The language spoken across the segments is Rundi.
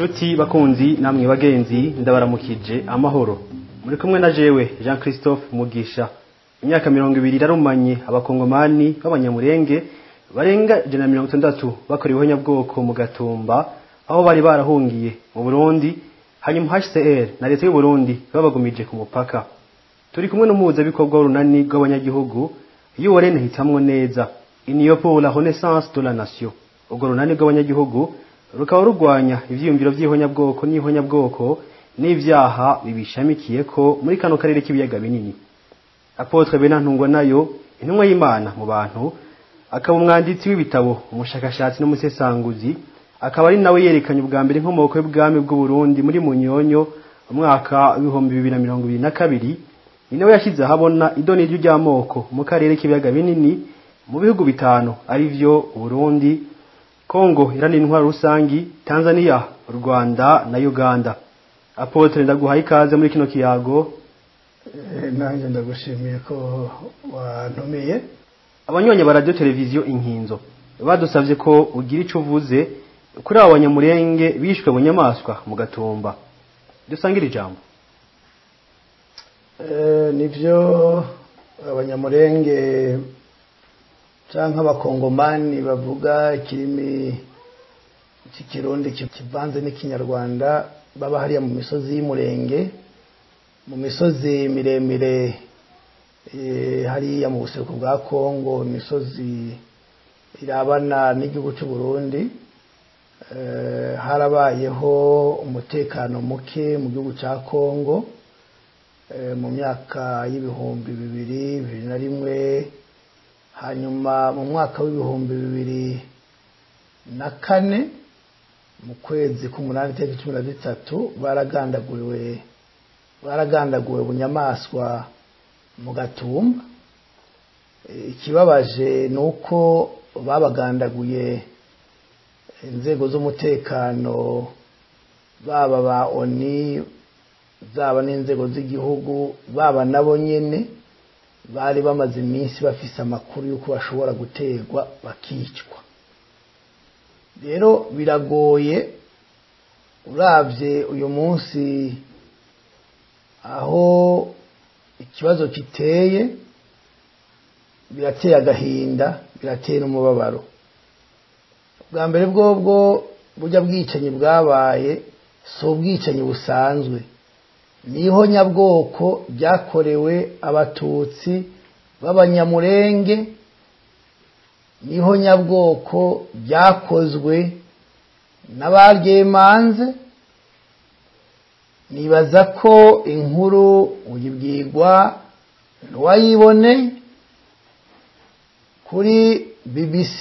Chuti bakunzi namwe bagenzi ndabaramukije amahoro. Muri kumwe na jewe Jean Christophe Mugisha. Imyaka 200 irarumanye abakongomani b'abanyamurenge barenga 160 bakoreweho nyabwoko mu Gatumba aho bari barahungiye mu Burundi, hanyuma HCR na leta y'u Burundi babagumije ku mupaka. Turi kumwe n'umuhuza bikorwa runani rw'abanyagihugu y'uwarene hitamwo neza Union pour la Renaissance de la Nation. Ubwo runani rw'abanyagihugu rukaba rugwanya ivyiyumviro vy'ihonyabwoko n'ihonyabwoko n'ivyaha bibishamikiye ko muri kano karere k'ibiyaga binini. Apotre Benantungwa nayo intumwa y'Imana mu bantu, akaba umwanditsi w'ibitabo, umushakashatsi n'umusesanguzi, akaba ari nawe yerekanye ubwa mbere inkomoko y'ubwami bw'u Burundi muri Munyonyo umwaka w'ibihumbi 2022. Ni nawe yashyize ahabona idoni ry'amoko mu karere k'ibiyaga binini mu bihugu bitanu arivyo Burundi, Kongo, Iran n'intwaro rusangi, Tanzania, Rwanda na Uganda. Apotre ndaguhaye ikaze muri kino kiyago. Nanjye ndagushimiye ko wantumiye. Abanyonye ba radio televiziyo Inkinzo badusavye ko ugira ico uvuze kuri abo banyamurenge bishwe mu nyamaswa mu Gatumba. Dusangira ijambo. Nivyo abanyamurenge canke abakongomani bavuga ikirimi cy'ikirundi kivanze n'ikinyarwanda baba hariya mu misozi y'Umurenge, mu misozi miremire hariya mu buseruko bwa Kongo, imisozi irabana n'igihugu cy'u Burundi. Harabayeho umutekano muke mu gihugu cya Kongo mu myaka y'ibihumbi 2001, hanyuma mu mwaka w'ibihumbi 2004 mu kwezi k'umunani tariki 13 baragandaguwe bunyamaswa mu Gatumba. Ikibabaje nuko babagandaguye inzego z'umutekano baba ba ONU, zaba n'inzego z'igihugu, baba nabo nyene bari bamaze iminsi bafise amakuru yuko bashobora gutegwa bakicwa. Rero biragoye uravye uyu munsi aho ikibazo kiteye, birateye agahinda, birateye n'umubabaro. Bwa mbere bwobwo burya bwicanyi bwabaye so bwicanyi busanzwe, niho nyabwoko byakorewe abatutsi b'abanyamurenge, niho nyabwoko byakozwe n'abaryemanze. Nibaza ko inkuru uyibwirwa n'uwayibone kuri BBC,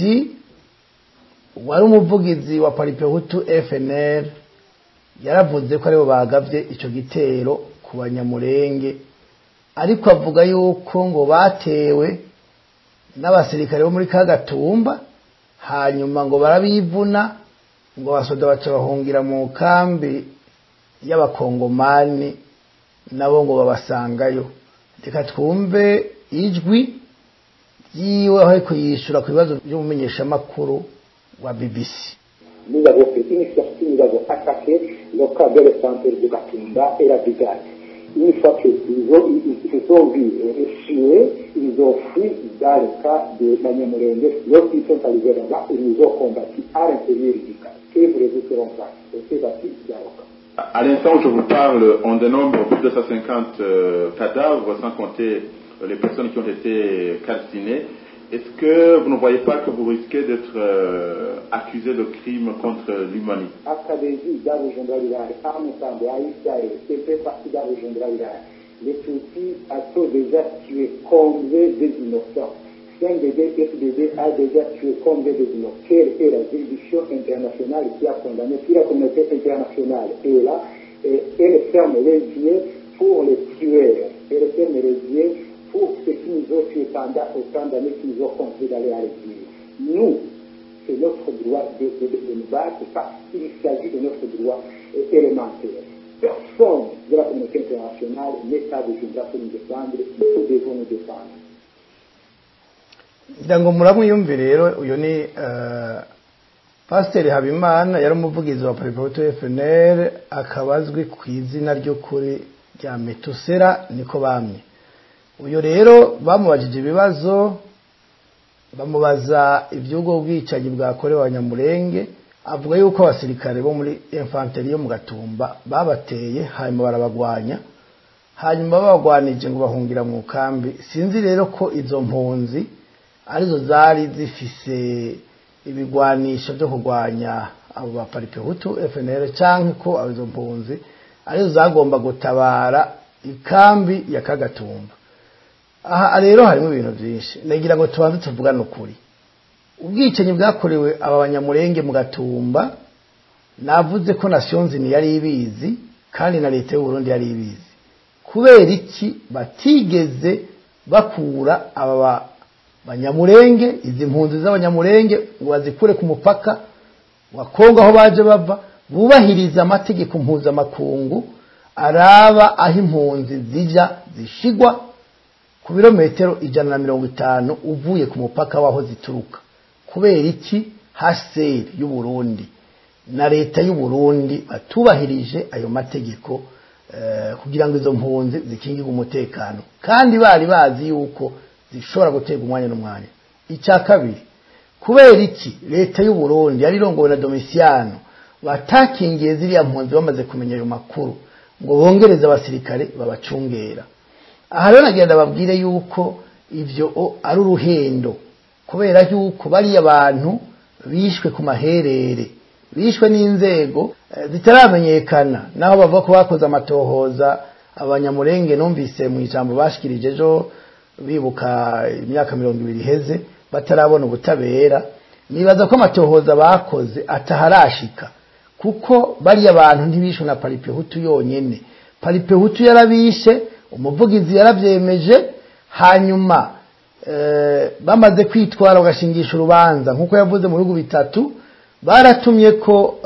wari umuvugizi wa Paripehutu FNL yaravuze ko aribo bagavye ico gitero ku banyamurenge, ariko avuga yuko ngo batewe n'abasirikare bo muri Gatumba, hanyuma ngo barabivuna, ngo basoda baca bahungira mu kambi y'abakongomani nabo ngo babasangayo. Reka twumve ijwi yiwe aho kuyishura ku bibazo by'umumenyeshamakuru wa BBC. Nous avons fait une sortie, nous avons attaqué le cas de centre de Gatumba et la brigade. Une fois qu'ils se sont vus tués, ils ont fui dans le cas de Banyamurenge. Lorsqu'ils sont arrivés là-bas, ils nous ont combattus à l'intérieur du cas. Et vous résoudront ça. On s'est battu d'Aroka. À l'instant où je vous parle, on dénombre plus de 250 cadavres, sans compter les personnes qui ont été calcinées. Est-ce que vous ne voyez pas que vous risquez d'être accusé de crimes contre l'humanité? Les Tutsis ont déjà tué combien des innocents? CNDD, FDD a déjà tué combien des innocents? Quelle est la juridiction internationale qui a condamné, puis la communauté internationale est là, et elle ferme les yeux pour les tueurs, elle ferme les yeux pour ceux qui nous ont tués pendant autant d'années, qui nous ont conduits d'aller à l'exil. Nous, c'est notre droit de nous battre, parce qu'il s'agit de notre droit élémentaire. Personne de la communauté internationale n'est à Bujumbura pour nous défendre, nous devons nous défendre. Ndango muramwiyumve rero uyo ni Pasiteri Habimana yari umuvugizi wa Paripehutu FNL, akaba azwi ku izina ry'ukuri rya Metusera niko bamye. Uyu rero bamubajije ibibazo, bamubaza iby'ubwo bwicanyi bwakorewe Abanyamulenge, avuga yuko abasirikare bo muri infanteri yo mu Gatumba babateye hanyuma barabagwanya, hanyuma babagwanije ngo bahungira mu kambi. Sinzi rero ko izo mpunzi arizo zari zifise ibigwanisho byo kugwanya abo ba Paripehutu FNL, canke ko izo mpunzi arizo zagomba gutabara ikambi ya Kagatumba. Aha rero harimo ibintu byinshi, nagira ngo tubanze tuvugane ukuri. Ubwicanyi bwakorewe aba Banyamulenge mu Gatumba, navuze ko Nations Unies yari ibizi kandi na leta y'u Burundi yari ibizi. Kubera iki batigeze bakura aba Banyamulenge, izi mpunzi z'Abanyamulenge ngo bazikure ku mupaka wa Kongo aho baje bava, bubahiriza amategeko mpuzamakungu araba aho impunzi zija zishigwa ku birometero 150 uvuye ku mupaka waho zituruka. Kubera iki HCR y'u Burundi na leta y'u Burundi batubahirije ayo mategeko kugira ngo izo mpunzi zikingirwe umutekano, kandi bari bazi yuko zishobora gutega umwanya n'umwanya. Icya kabiri, kubera iki leta y'u Burundi yari irongowe na Domitiano batakingiye ziriya mpunzi bamaze kumenya ayo makuru ngo bongereze abasirikare babacungera? Aha rero nagenda babwire yuko ivyo ari uruhendo, kubera yuko bari abantu bishwe ku maherere, bishwe n'inzego zitaramenyekana, naho bavuga ko bakoze amatohoza. Abanyamulenge numvise mu ijambo bashikirije ejo bibuka imyaka 20 iheze batarabona ubutabera. Nibaza ko amatohoza bakoze ataharashika, kuko bari abantu ntibishwe na Paripehutu yonyene. Paripehutu yarabishe, umuvugizi yaravyemeje, hanyuma bamaze kwitwara ugashingisha urubanza nkuko yavuze mu bihugu bitatu. Baratumye ko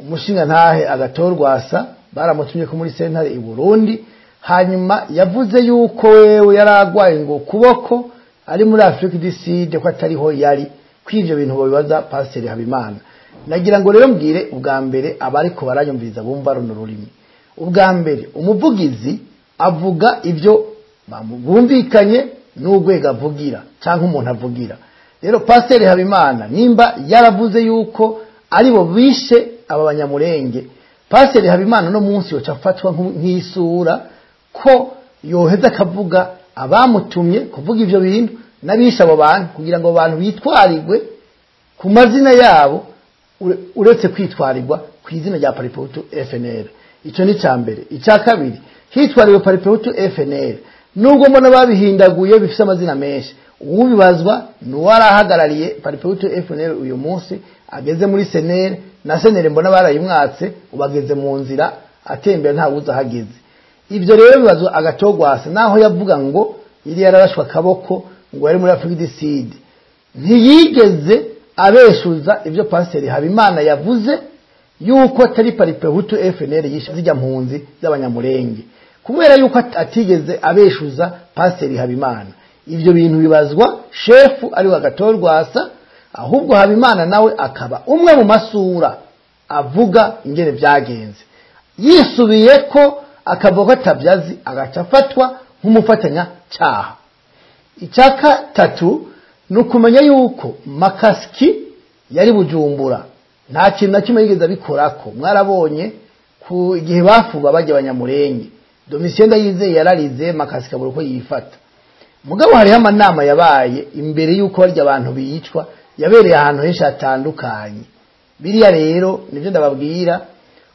umushinga ntahe Agatorwasa, baramutumye ko muri sentare i Burundi, hanyuma yavuze yuko wewe yaragwaye ngo kuboko ari muri Afrique du Sud, ko atariho yari. Kw'ivyo bintu bibaza Pasiteri Habimana. Nagira ngo rero mbwire ubwa mbere abariko baranyumviriza bumva runo rurimi. Ubwa mbere umuvugizi avuga ivyo bumvikanye n'ugwega avugira canke umuntu avugira. Rero Pasiteri Habimana nimba yaravuze yuko ari bo bishe aba Banyamulenge, Pasiteri Habimana no munsi yoca afatwa nk'isura ko yoheza akavuga abamutumye kuvuga ivyo bintu nabishe abo bantu, kugira ngo abantu bitwarirwe ku mazina yabo uretse kwitwarirwa ku izina rya Paripehutu FNL. Ico ni cambere. Icya kabiri, hitwariwe Paripehutu FNL nubwo mbona babihindaguye bifise amazina menshi. Ubibazwa nuwarahagarariye Paripehutu FNL uyu munsi ageze muri senere, na senere mbona barayimwatse ubageze mu nzira atembera nta wuza hageze. Ivyo rero bibazwa Agatorwasa, naho yavuga ngo iri yararashwa kaboko ngo yari muri Afrique du Sud, ntiyigeze abeshuza ivyo Pasiteri Habimana yavuze yuko atari Paripehutu FNL yishe zijya mpunzi z'Abanyamulenge, kubera yuko atigeze abeshuza Pasiteri Habimana. Ivyo bintu bibazwa shefu ari wa Agatorwasa, ahubwo Habimana nawe akaba umwe mu masura avuga ingene byagenze, yisubiye ko akavuga atabyazi agacafatwa nk'umufatanya cyaha. Icyaka tatu nukumenya yuko Makasiki yari Bujumbura, nta kintu na kimwe yigeze bikorako. Mwarabonye ku igihe bafuga bajya Abanyamulenge, Domitien yizeye yararize Makasiki abura uko yifata. Mugabo hariho amanama yabaye imbere yuko barya abantu biyicwa, yabereye ahantu henshi hatandukanye. Biriya rero nivyo ndababwira,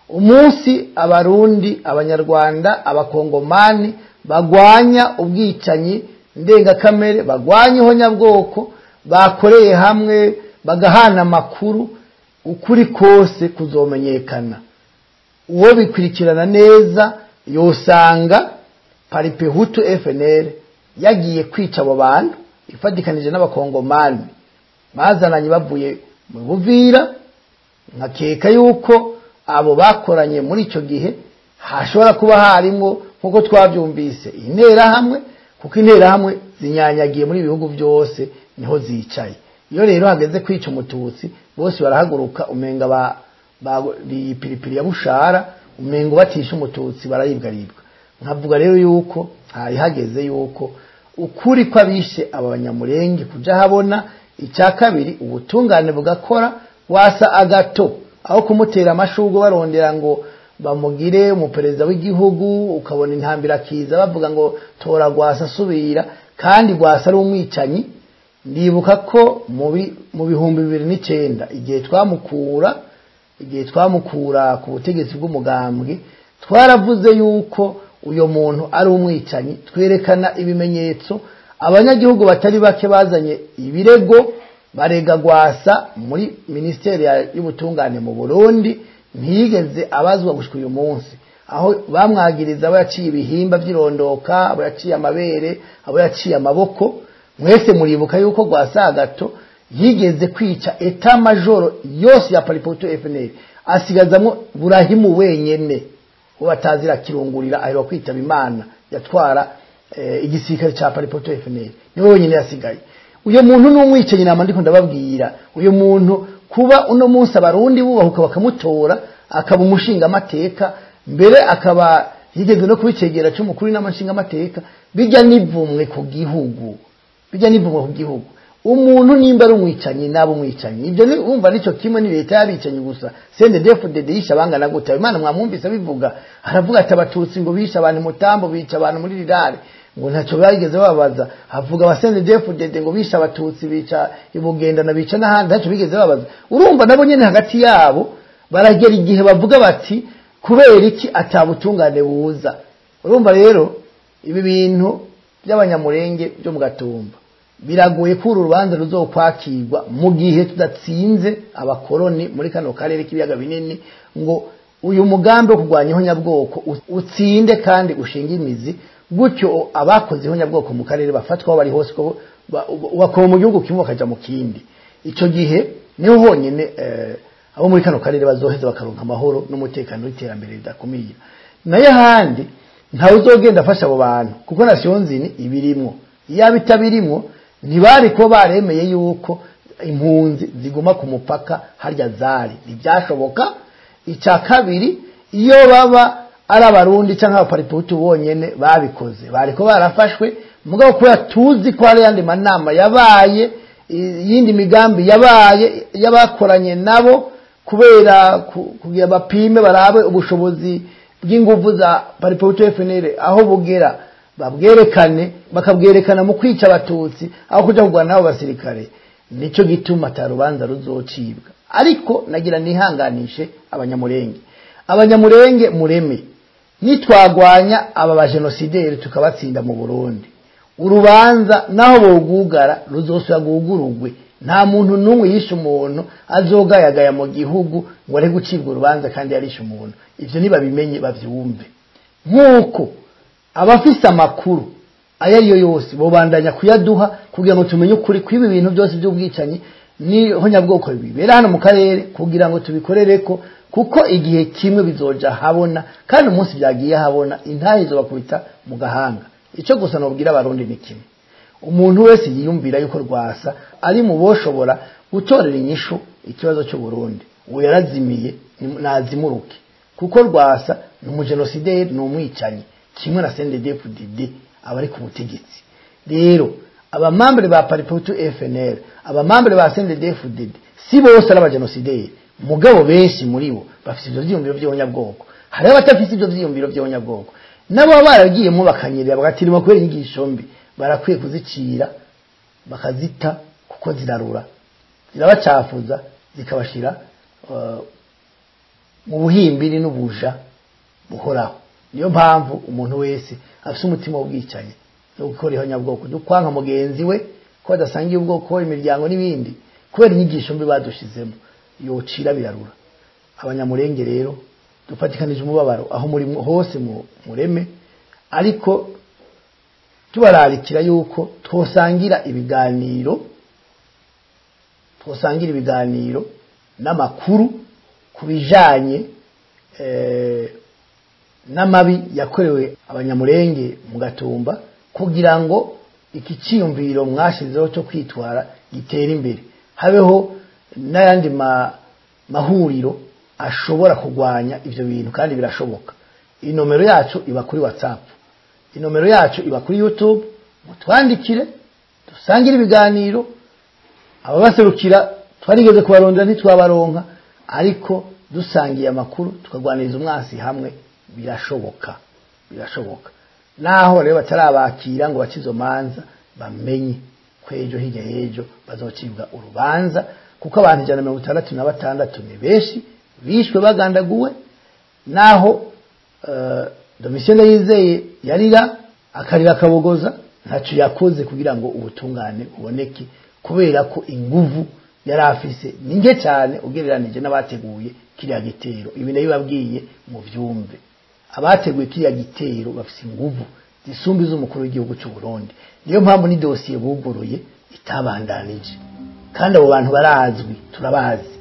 umunsi Abarundi, Abanyarwanda, Abakongomani bagwanya ubwicanyi ndengakamere, bagwanya ihonyabwoko, bakoreye hamwe bagahana amakuru, ukuri kose kuzomenyekana. Uwo bikurikirana neza yosanga Paripehutu FNL yagiye kwica abo bantu ifadikanije n'Abakongomani bazananye bavuye mu Buvira. Nkakeka yuko abo bakoranye muri ico gihe hashobora kuba harimo nkuko twavyumvise intera hamwe, kuko intera hamwe zinyanyagiye muri ibihugu byose niho zicaye. Iyo rero hageze kwica umututsi bose barahaguruka umenga bari piripiri ya bushara umengo batisha umututsi bararibwa. Nkavuga rero yuko hari hageze yuko ukuri kwabishe abanyamurenge kuja habona. Icya kabiri ubutungane bugakora, Gwasa Agato aho kumutera amashurwe barondera ngo bamugire umuperezida w'igihugu, ukabona intambira kiza bavuga ngo tora Gwasa subira, kandi Gwasa ari umwicanyi. Ndibuka ko mu bihumbi 2009 igihe twamukura ku butegetsi bw'umugambwe twaravuze yuko uyo muntu ari umwicanyi, twerekana ibimenyetso. Abanyagihugu batari bake bazanye ibirego barega Gwasa muri ministeri y'ubutungane mu Burundi, ntiyigeze abazwa gushika uyu munsi, aho bamwagiriza abo yaciye ibihimba by'irondoka, abo yaciye amabere, abo yaciye amaboko. Mwese muribuka yuko Gwasa Agato yigeze kwica eta majoro yose ya Paripoto FNL, asigazamo Burahimu wenyene ubatazira kirungurira aho kwitaba Imana, yatwara igisirikare ca Paripoto FNL, niwe wenyene yasigaye. Uyo muntu n'umwicenyi nama ndiko ndababwira. Uyo muntu kuba uno munsi abarundi bubahuka bakamutora akaba umushinga amateka, mbere akaba yigeze no kubicegera cy'umukuru n'amashinga amateka, bijya nivumwe ku gihugu. Umuntu nimba ari umwicanyi nabo umwicanyi, ibyo ni umva nico kimwe ni leta yabicanyi gusa. CNDD-FDD yisha bangana gute? Imana mwamwumvise bivuga, aravuga ati abatutsi ngo bisha abantu Mutambo, bica abantu muri Rirare, ngo ntacyo bageze babaza. Havuga aba CNDD-FDD ngo bisha abatutsi, bica ibugenda na bica n'ahandi, ntacyo bigeze babaza. Urumva nabo nyene hagati yabo baragera igihe bavuga bati kubera iki atabutungane buza. Urumva rero ibi bintu by'abanyamurenge byo mu Gatumba biragoye ko urubanza ruzokwakirwa mu gihe tudatsinze abakoroni muri kano karere k'ibiyaga binini, ngo uyu mugambi wo kurwanya ihonyabwoko utsinde kandi ushinga imizi, gutyo abakoze ihonyabwoko mu karere bafatwa bari hose ko bakoma mu gihugu kimwe bakaja mu kindi. Ico gihe niho honyene abo muri kano karere bazoheza bakaronka amahoro n'umutekano w'iterambere ridakumira. Naye handi ntawe uzogenda afasha abo bantu, kuko nasyonzini ibirimwo. Iyo bitabirimwo ntibari ko baremeye yuko impunzi ziguma ku mupaka harya zari, ntibyashoboka. Icya kabiri, iyo baba ari abarundi cyangwa abapariputu bonyene babikoze bari ko barafashwe, mugabo ko tuzi ko ari yandi manama yabaye, yindi migambi yabaye yabakoranye nabo kubera kugira bapime barabe ubushobozi bw'inguvu za Paripoto FNL aho bugera, babwerekane bakabwerekana mu kwica abatutsi aho kuja kugwana nabo basirikare. Nico gituma tarubanza ruzocibwa. Ariko nagira nihanganishe abanyamurenge mureme, nitwagwanya aba bagenosideri tukabatsinda mu Burundi, urubanza naho bogugara ruzosubira gugurugwe. Nta muntu numwe yishe umuntu azogayagaya mu gihugu ngo ari gucibwa urubanza kandi yarishe umuntu. Ivyo nibabimenye bavyumve. Nkuko abafise amakuru ayariyo yose bobandanya kuyaduha kugira ngo tumenye ukuri kwibi bintu byose by'ubwicanyi ni honyabwoko bibera hano mu karere, kugira ngo tubikorereko, kuko igihe kimwe bizoja habona, kandi umunsi byagiye habona intahizo bakubita mu gahanga. Ico gusa nobwira abarundi ni kimwe, umuntu wese yiyumvira yuko Rwasa ari mu boshobora gutorera inyishu ikibazo cyo Burundi, uwo yarazimiye nazimuruke, kuko Rwasa ni umugenosideri, ni umwicanyi kimwe na CNDD-FDD abari ku butegetsi. Rero abamambere ba Paripoto FNL, abamambere ba CNDD-FDD si bose ari abagenosideri, mugabo benshi muri bo bafite ibyo vyiyumviro by'abanyabwoko. Hari abatafite ibyo vyiyumviro by'abanyabwoko, nabo baragiye mu bakanyerera bagatirima kubera inyigisho mbi, barakwiye kuzicira bakazita, kuko zirarura zirabacafuza zikabashira mu buhimbiri n'ubuja buhoraho. Niyo mpamvu umuntu wese afite umutima w'ubwicanyi no gukora ihonyabwoko, dukwanka mugenzi we ko adasangiye ubwoko, imiryango n'ibindi, kubera inyigisho mbi badushizemo, yocira birarura. Abanyamurenge rero dufatikanije umubabaro aho muri hose mureme, ariko tubararikira yuko twosangira ibiganiro n'amakuru kubijanye n'amabi yakorewe abanyamurenge mu Gatumba, kugira ngo iki cyiyumviro mwashizeho cyo kwitwara gitera imbere, habeho n'ayandi mahuriro ashobora kurwanya ivyo bintu kandi birashoboka. Inomero yacu iba kuri WhatsApp, inomero yacu iba kuri YouTube, mutwandikire dusangire ibiganiro. Ababaserukira twarigeze kubarondera ntitwabaronka, ariko dusangiye amakuru tukagwaniriza umwasi hamwe birashoboka. Naho rero batarabakira ngo bacizo manza bamenye kwejo hirya yejo bazocibwa urubanza, kuko abantu 166 ni benshi bishwe bagandaguwe. Naho Domitien Yizeye yarira akarira kabogoza ntacu yakoze kugira ngo ubutungane uboneke, kubera ko inguvu yari afise ninge cyane ugereranije n'abateguye kiriya gitero. Ibi nayo babwiye mu vyumve, abateguye kiriya gitero bafise inguvu zisumbiza umukuru w'igihugu cy'u Burundi. Niyo mpamvu ni dossier buguruye itabandanije, kandi abo bantu barazwi, turabazi.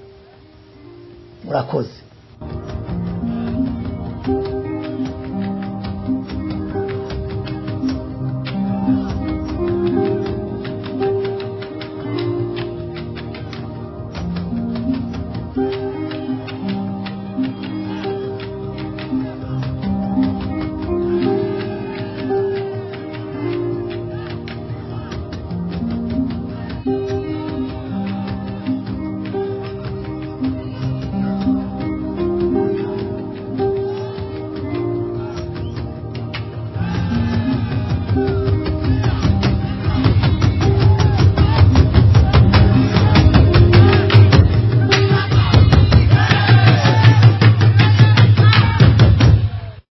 Murakoze.